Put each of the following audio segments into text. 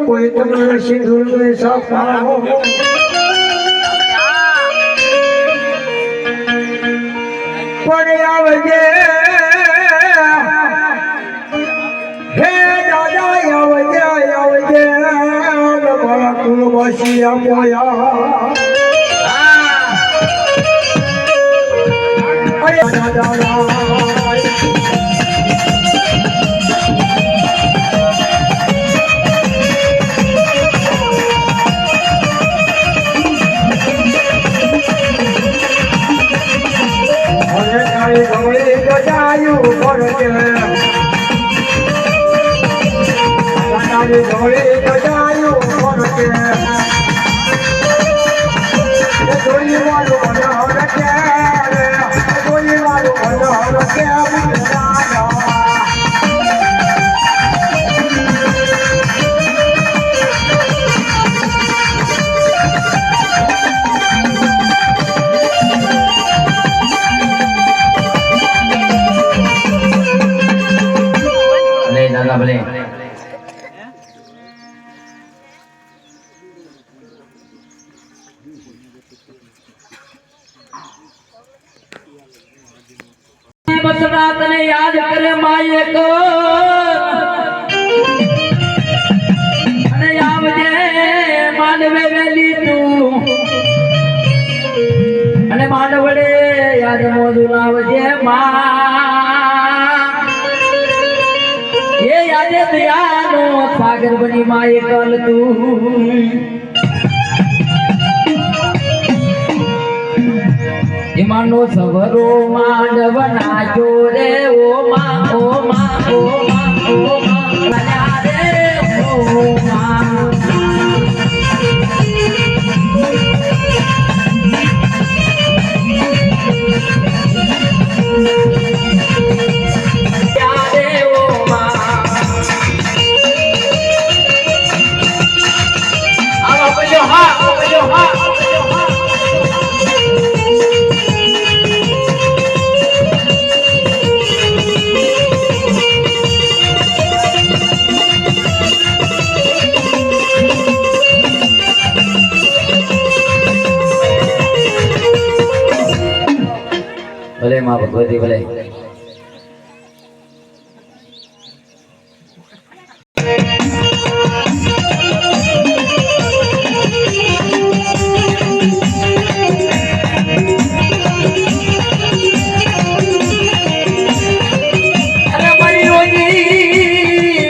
કોઈ તમને સિંદૂર સફાવો પણ આવજે હે દાદા આવજે આવજે મારા કુલવાસી મોયા દાદા ભલે બસડા તને યાદ કરે માયે કો અને આવજે માંડવે વેલી તું અને માંડવડે યાદ મોદું આવજે માં એ યાદે દયાનો સાગર બની માયે કલ તું માનો સવરો માંડવ નાચો રે ઓ માં ઓ માં ઓ માં ઓ માં રે ઓ માં ભલે માં ભગવતી ભલે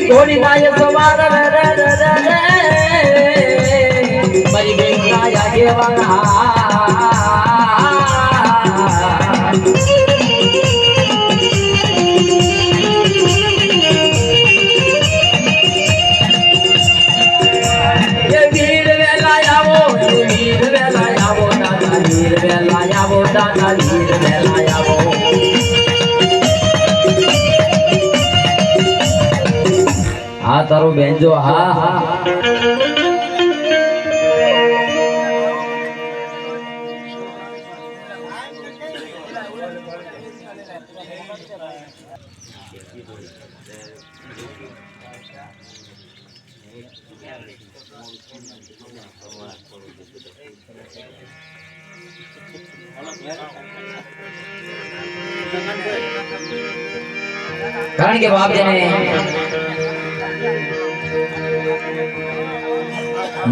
ઘોડી નાય સવાર મારી બેન નાયા જેવા હા તારું બેનજો હા હા કારણ કે બાપ જને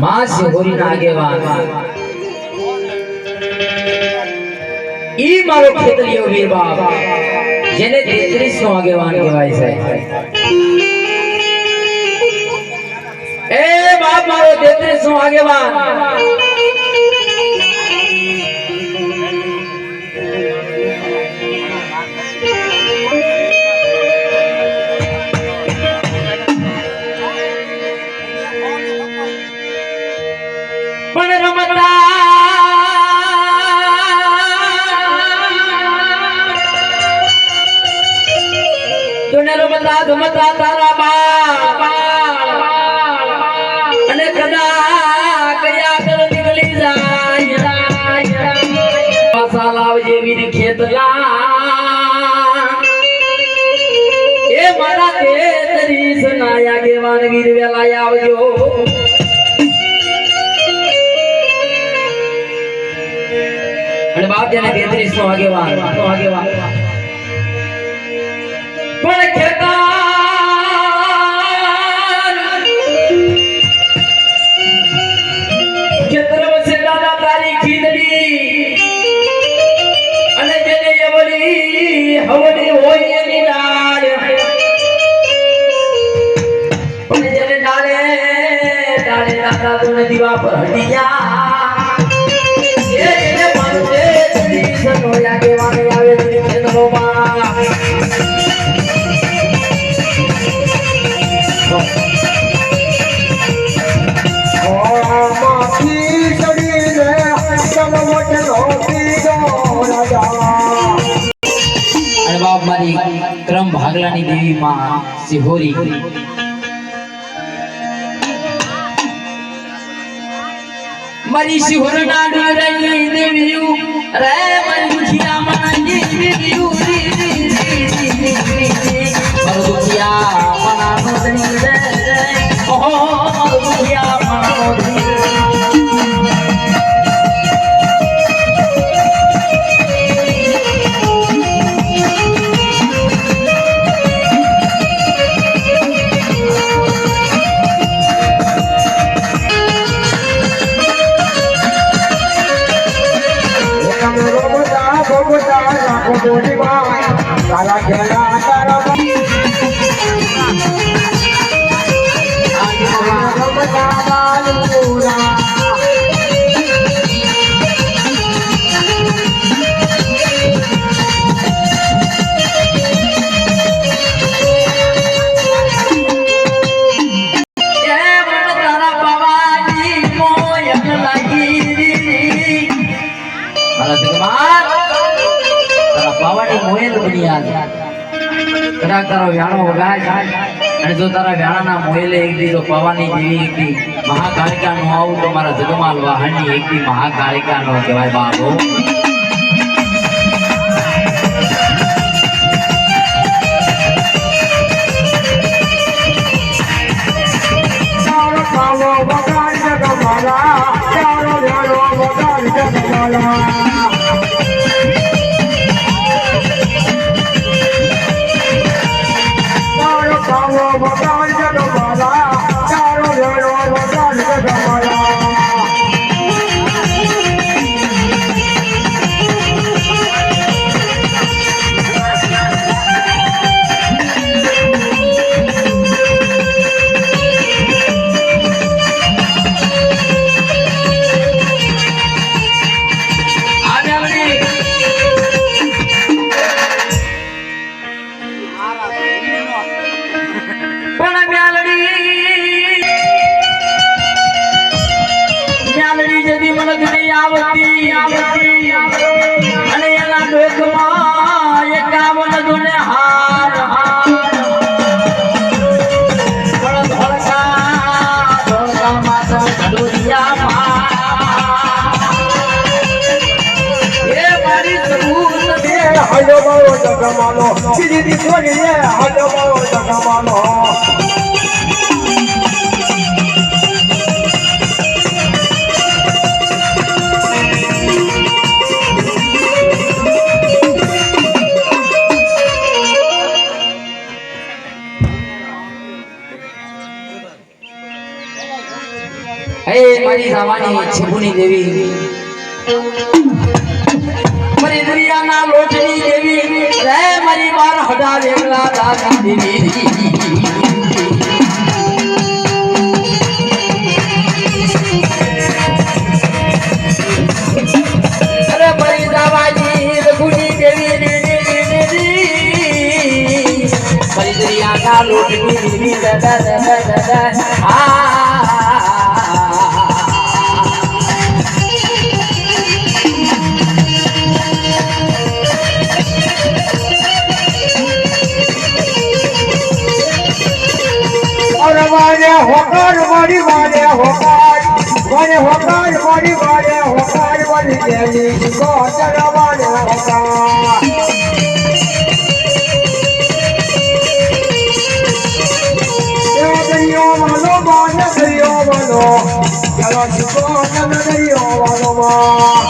માં શિહોરી ના આગેવાન ઈ મારો ખેતરીયો વીર બાપ જેને 33 નો આગેવાન કહેવાય છે બાપ મારો 33 આગેવાન પણ રમતા તુને રમતા રમતા તારા બાપ અને કદા કયા કર નીકળી જાય મસાલા જેવી ખેતલા એ મારા 33 નાયા ગેવાન વીર વેલા આવજો અને બાપ જેને 33 નો આગેવાન પણ ખેતર વસે દાદા તારી ખીદડી અને જેને હવડી હોય એની ડાળ પણ જેને ડાળે દાદા તું દીવા પર હટી જા એને માનતે તરી સનોયા કેવાને આવે છે ખેતરોમાં અને બાપ મારી ક્રમ ભાગલાની દેવી માં સિહોરી મારી સિહોર ના ડોરાઈ દેવીયું રે મારી દુખિયા મનાજી દેવીયું મારો દુખિયા મનાનો દણી રે ઓહો મારો દુખિયા મનાનો દણી તારો વ્યાણો વગાય અને જો તારા વ્યાણાના મોયલે એક દી તો પવાની જેવી એક દી મહાકાળિકા નો આવું તો મારા જગમાલ વાહનની એક દી મહાકાળિકા નો કહેવાય બાબો સીધી છોડી હાલો મારો જગમાનો હે મારી સાવાની છબુની દેવી મારી દુનિયાના લોટની દેવી રે મારી બાર હડા વેગલા દાદી દેવી અરે મારે હોકાર મારી મારે હોકાર મારે હોકાર મારી મારે હોકાર મારી દેવી કોતર મારે હોકાર દરિયો વાલો માન દરિયો વાલો ચાલો શીખો તમે દરિયો વાલો માં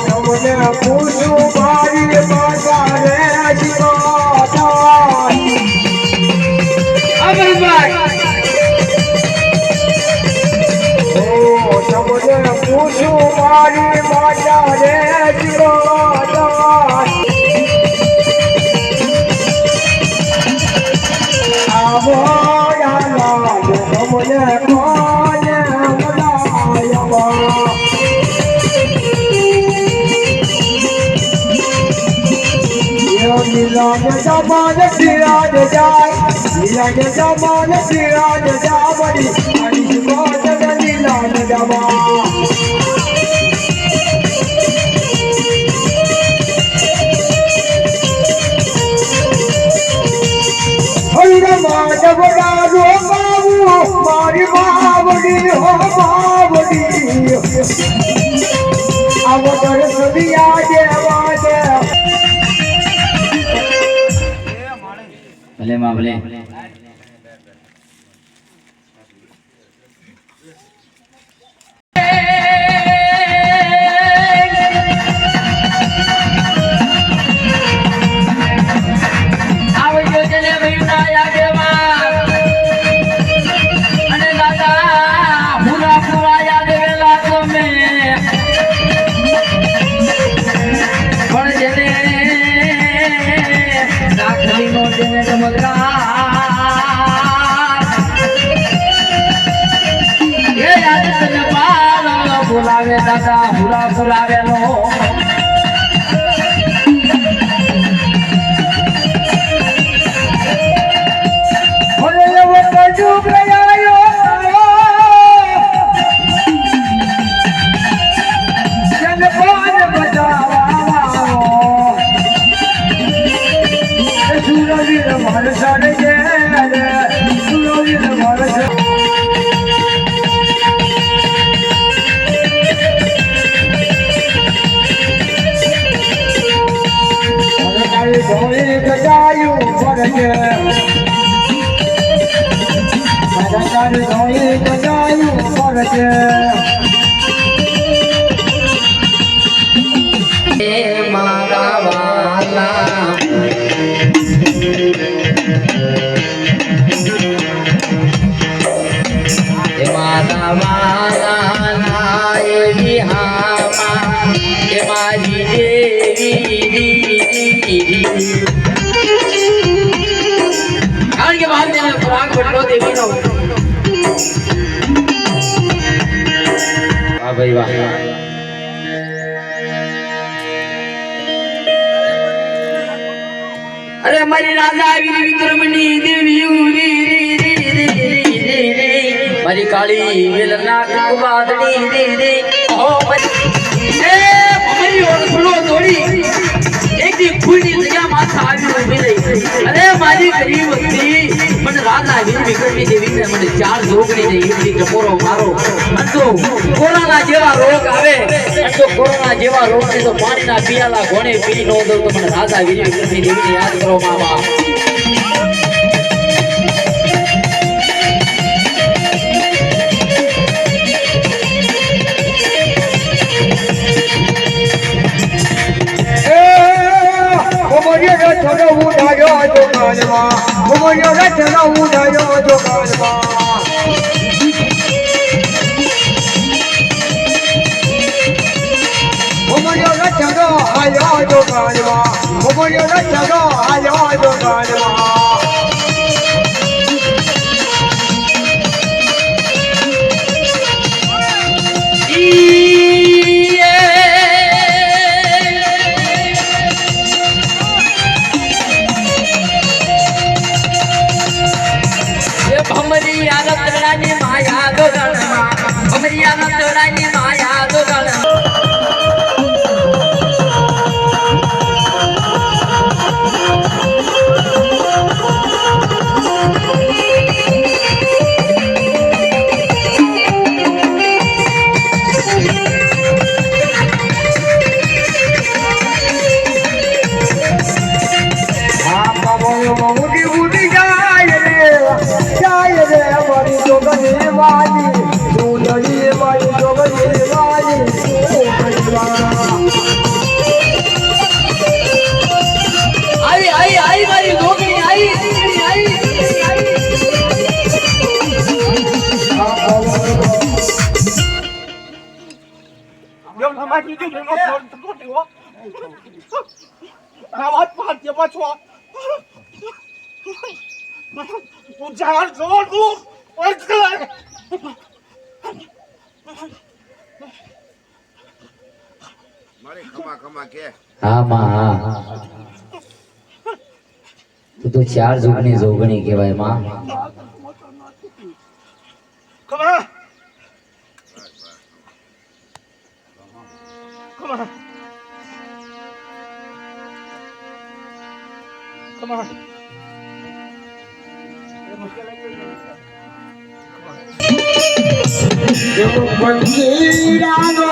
તમને પૂછું મારી માતા રે શીખો તમને પૂછું મારી માતા રે શીખો આવો તમને કોને મનાયા Milan zaman siran jai Milan zaman siran jawadi Ani jibata Milan zaman Hayra mata bada ro babu mari baabdi ho baabdi Avadar sabiya devade ભલે માં ભલે બોલાવે દાદા હુરા બોલાવે નો ઓલે એવો કજુ ગયાયો જન પાન બજાવા સુરવીર માર સડે સુરવીર માર ધોઈ ગજાયું ફરજે મારા ધોઈ ગજાયું ફરજે એ મારા વાલા એ મારા વાલા એ વિહામા એ મારી દેવી કારણ કે બહાર તેને ખોરાક બદલો દેવીનો વાહ ભાઈ વાહ અરે મારી રાજા આવી વિક્રમની દેવી મારી કાળી વેલના કુવાદની રે ઓ મારી ઓળખલો દોડી એક દી ફૂલની જગ્યા માથા આવી ઉભી રહી અરે મારી ગરીબ હતી મને રાજા વીર વિક્રમની દેવીને મને ચાર જોગણી ને એક દી ટપોરો મારો અંતો કોરોના જેવા રોગ આવે અંતો કોરોના જેવા રોગ થી તો પાણીના પિયાલા ઘોણે પી નો દઉં તો મને રાજા વીર વિક્રમની દેવીને યાદ કરો મા બાપ આવાજ પાડજે પાછો તું જાણ જો તું મારી ખમા કે હા માં હા તું તો ચાર જોગણી જોગણી કહેવાય માં ખમા ખમા ખમા બંધીરાનો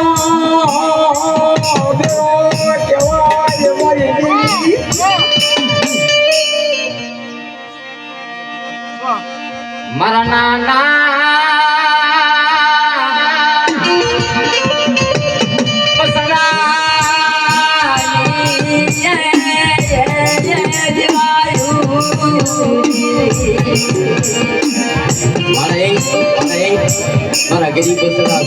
દેવો કહેવાય મારી દેવી. મારા નાના મારા ગરીબ બસડા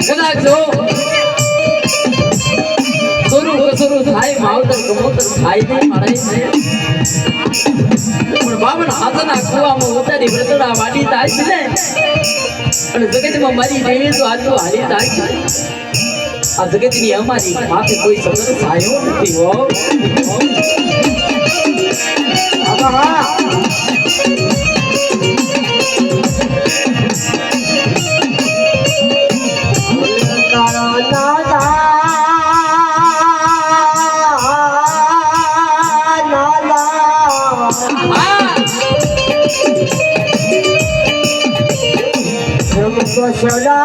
છે કદાચ જો સોરું કસોરું થાય માવતર કમોતર થાય નહીં મારા પણ બાબન હાથના કુવામાં ઉતારી વ્રતડા વાડી થાય છે ને અને જગતમાં મારી દેવી તો આજ તો હારી થાય છે આ જગતની અમારી માથે કોઈ સદર સાયો નથી હો આબા સદા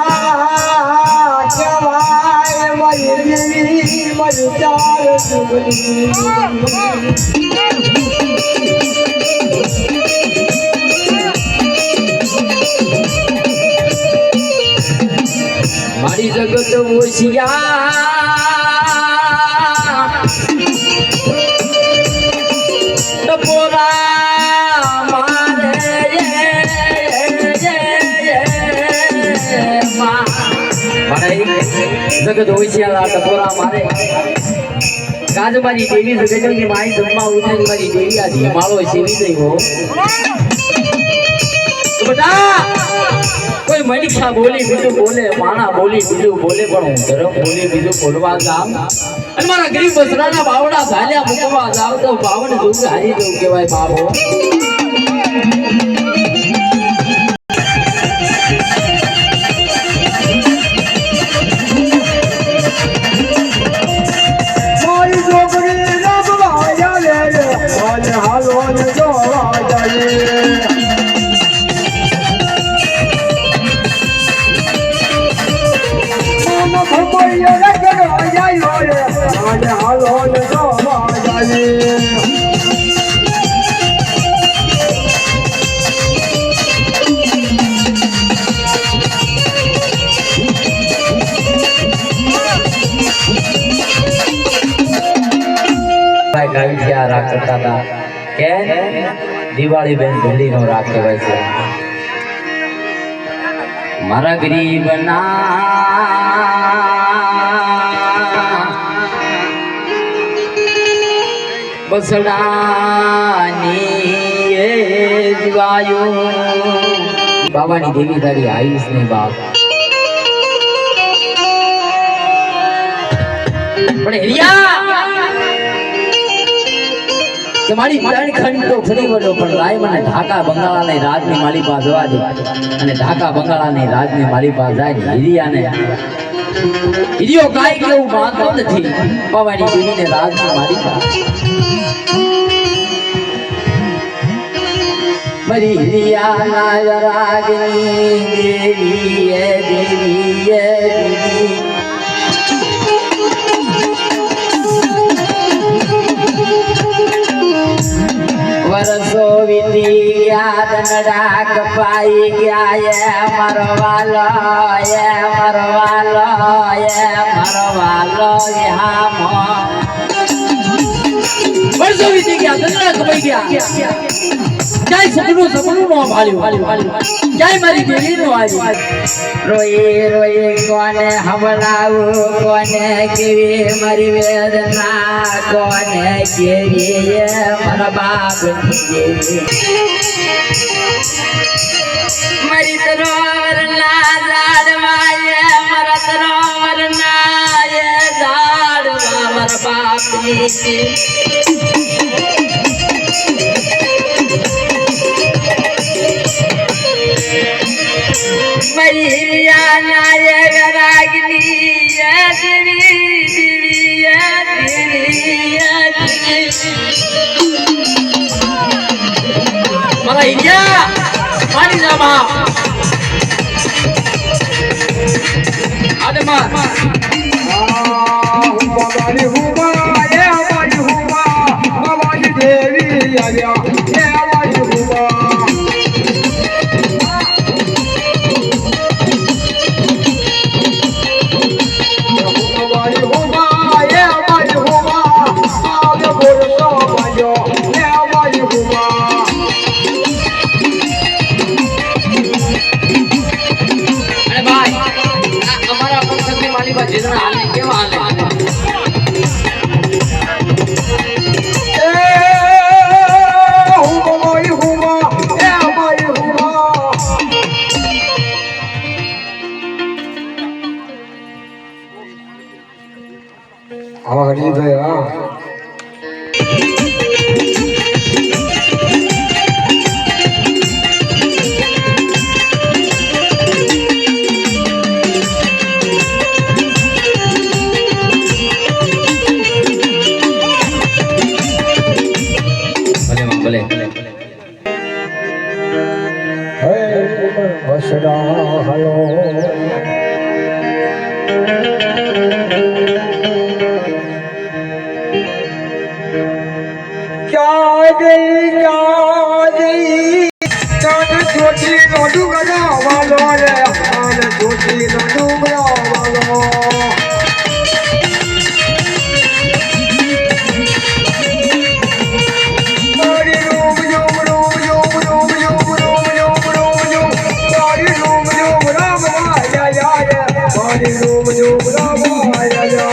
કહેવાય મારી દેવી મારી ચાર સુગની મારી જગત ઓશિયા ટપોરા મારે જગત હોશિયાર ટપોરા મારે કાજ મારી દેવી જગતની માઈ જન્મા ઉઠે મારી દેવી આ ધીમાળો સેવી દઈ હો બેટા કોઈ મનીષા બોલી બીજું બોલે માણા બોલી બીજું બોલે પણ હું ધરમ બોલી બીજું બોલવા જામ અને મારા ગરીબ બસરાના બાવડા ઝાલ્યા મૂકવા જાવ તો બાવન જોગ હારી જવું કહેવાય બાબો મારી છોકરી રમવા આવે રે અને હાલો ને જોવા જાય ભમૈયો રગડવા જાય રે અને હાલો ને જોવા જાય ગાવિયા રાગ કરતા હતા કે દિવાળી બેન ભેલી નો રાગ કહેવાય છે મારા ગરીબના બસડાની એ દિવાયો બાબાની દેવી તારી આઈસ ની બાપ પણ હિરિયા કે મારી ત્રણ ખંડ તો ફરી વળ્યો પણ રાય મને ઢાકા બંગાળાની રાજની મારી પાસે જવા દે અને ઢાકા બંગાળાની રાજની મારી પાસે જાય ને હિરિયો કાંઈ કેવું માનતો નથી પવાડી દેવીને રાજની મારી પાસે મારી હિરિયા ના રાજની દેવી એ દેવી એ દેવી વરસો વીતી ગયા દનડા કપાઈ ગયા એ મરવાલો એ મરવાલો એ મરવાલો હામ વર્ષો વીતી ગયા દનડા કપાઈ ગયા ક્યાંય સપનું નો ભાળ્યું ક્યાંય મારી દેવી નો આવી રોયે રોયે કોને હમણાવું કોને કેવી મારી વેદના કોને કેવી મારા બાપ મારી તરોવર ના ઝાડમાં મારા તરોવર ના ઝાડમાં મારા બાપની મૈયા નાયક રાગની મારા હિયા પાણી જા બાપ આદમા ભવાની હુમા એ અમારી હુમા ભવાની દેવી આવ્યા એ અમારી હુમા ભવાની હુમા એ અમારી હુમા આવે બોલતો બાજો એ અમારી હુમા અરે ભાઈ અમારા પક્ષની માલિકા જેના હાલે કેવા હાલે હરી ગયા ભલે હે વસડા હલો छोटी नोटू गजा वालो रे आने छोटी नोटू गजा वालो मारी room room room room room room room room room room मारी रूम रूम राम आया या मारी रूम रूम राम आया या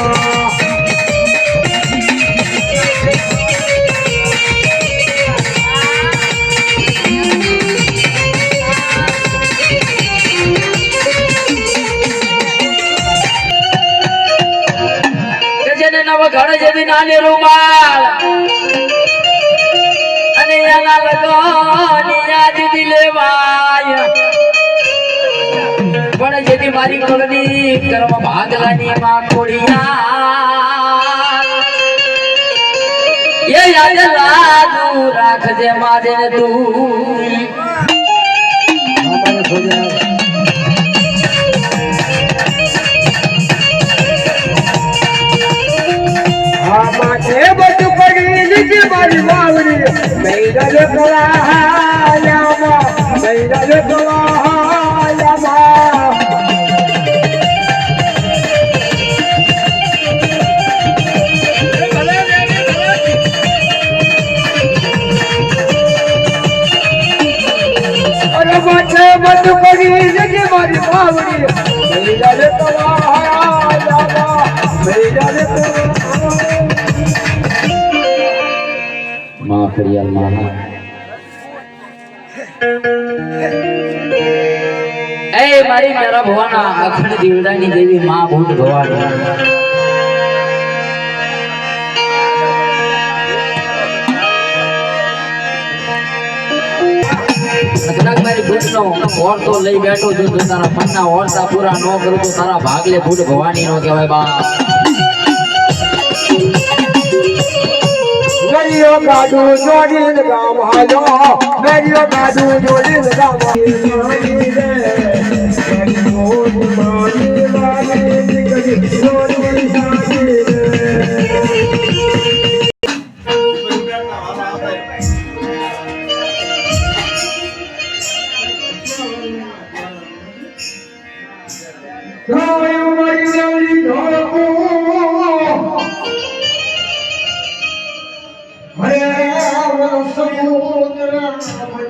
નવ ઘડ જેવી નાની રૂમાલ અને એના લગની યાદ દિલવાય પણ જેથી મારી કળની કર્મ ભાગલાની માં ખોડિયા એ યાદ લાગુ રાખજે મારે તું माथे बच पड़ी लीजिए मारी बावरी मेरा ले कलायामा मेरा ले कलायामा अरे माथे बच पड़ी लीजिए मारी बावरी मेरा ले कलायामा मेरा ले માં ફરિયાદ માં એ મારી મેરા ભવાના અખંડ દીવડાની દેવી માં ભૂત ભવાની કદાચ મારી ભૂતનો ઓર તો લઈ બેઠો છું તો તારા મનના ઓરતા પૂરા ન કરું તો તારા ભાગલે ભૂત ભવાની નો કહેવાય બા मेरियो कादू जोड़ी लगाम हालो मेरियो कादू जोड़ी लगाम हरे समुद्र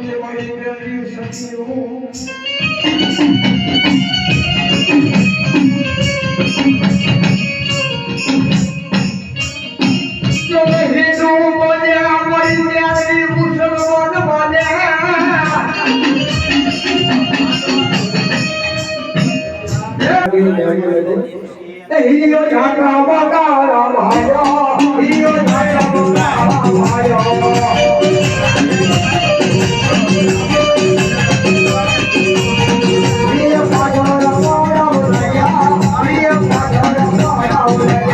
હિરિયો ઝાંખા બગારા ભાયો હિરિયો ઝાંખા બગારા ભાયો હિરિયો પાછળ મોડા ઉલયા હિરિયો પાછળ મોડા ઉલયા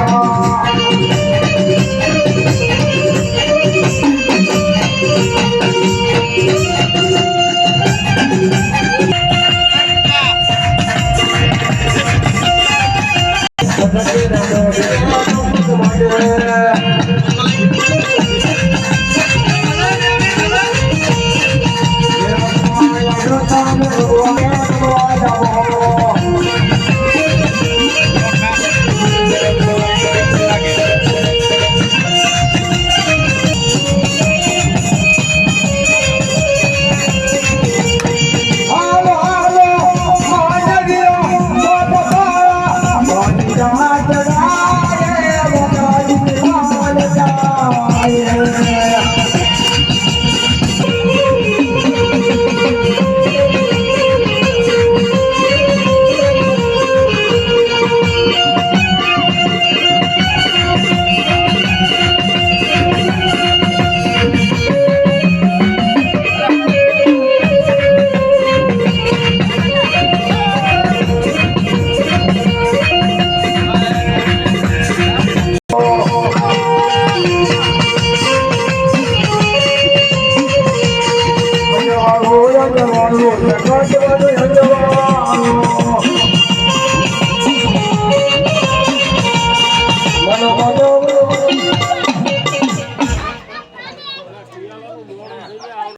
Mano,